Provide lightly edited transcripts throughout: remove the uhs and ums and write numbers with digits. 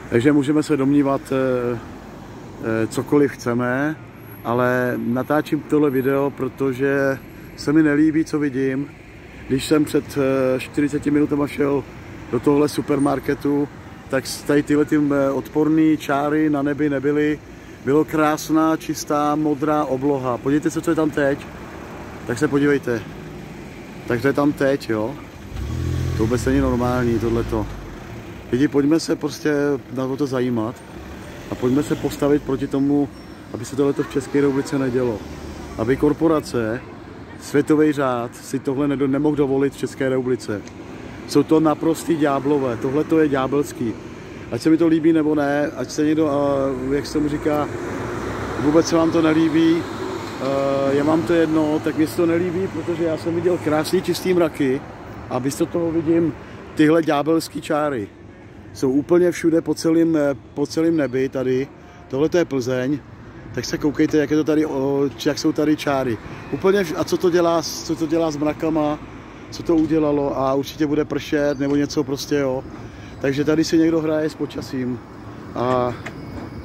Takže můžeme se domnívat cokoliv chceme, ale natáčím tohle video, protože se mi nelíbí, co vidím. Když jsem před 40 minutami šel do tohle supermarketu, tak tady tyhle odporné čáry na nebi nebyly. Bylo krásná, čistá, modrá obloha. Podívejte se, co je tam teď. Tak se podívejte. Tak to je tam teď, jo. To vůbec není normální, tohleto. Lidi, pojďme se prostě na to zajímat a pojďme se postavit proti tomu, aby se tohleto v České republice nedělo. Aby korporace, světový řád si tohle nemohl dovolit v České republice. Jsou to naprostý ďáblové, tohleto je ďábelský. Ať se mi to líbí nebo ne, ať se někdo, jak se mu říká, vůbec se vám to nelíbí, je vám to jedno, tak mi se to nelíbí, protože já jsem viděl krásný čistý mraky a místo toho vidím tyhle ďábelský čáry. Jsou úplně všude po celém nebi tady, tohle je Plzeň, tak se koukejte, jak je to tady, jak jsou tady čáry. Úplně, a co to dělá s mrakama, co to udělalo a určitě bude pršet nebo něco prostě, jo. Takže tady si někdo hraje s počasím a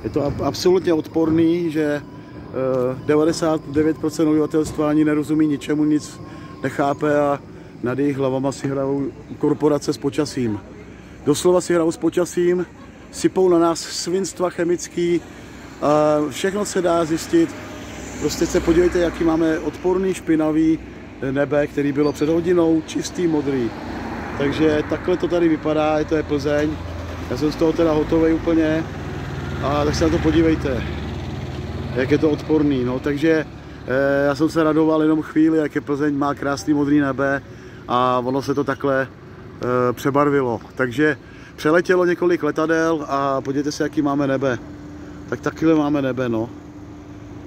je to absolutně odporný, že 99% obyvatelstva ani nerozumí ničemu, nic nechápe a nad jejich hlavama si hrajou korporace s počasím. Doslova si hrajou s počasím, sypou na nás svinstva chemický, všechno se dá zjistit. Prostě se podívejte, jaký máme odporný, špinavý nebe, který bylo před hodinou čistý, modrý. Takže takhle to tady vypadá, to je Plzeň. Já jsem z toho teda hotový úplně. A tak se na to podívejte, jak je to odporný. No, takže já jsem se radoval jenom chvíli, jak je Plzeň má krásný modrý nebe a ono se to takhle přebarvilo. Takže přeletělo několik letadel a podívejte se, jaký máme nebe. Tak takhle máme nebe, no.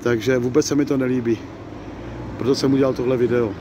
Takže vůbec se mi to nelíbí. Proto jsem udělal tohle video.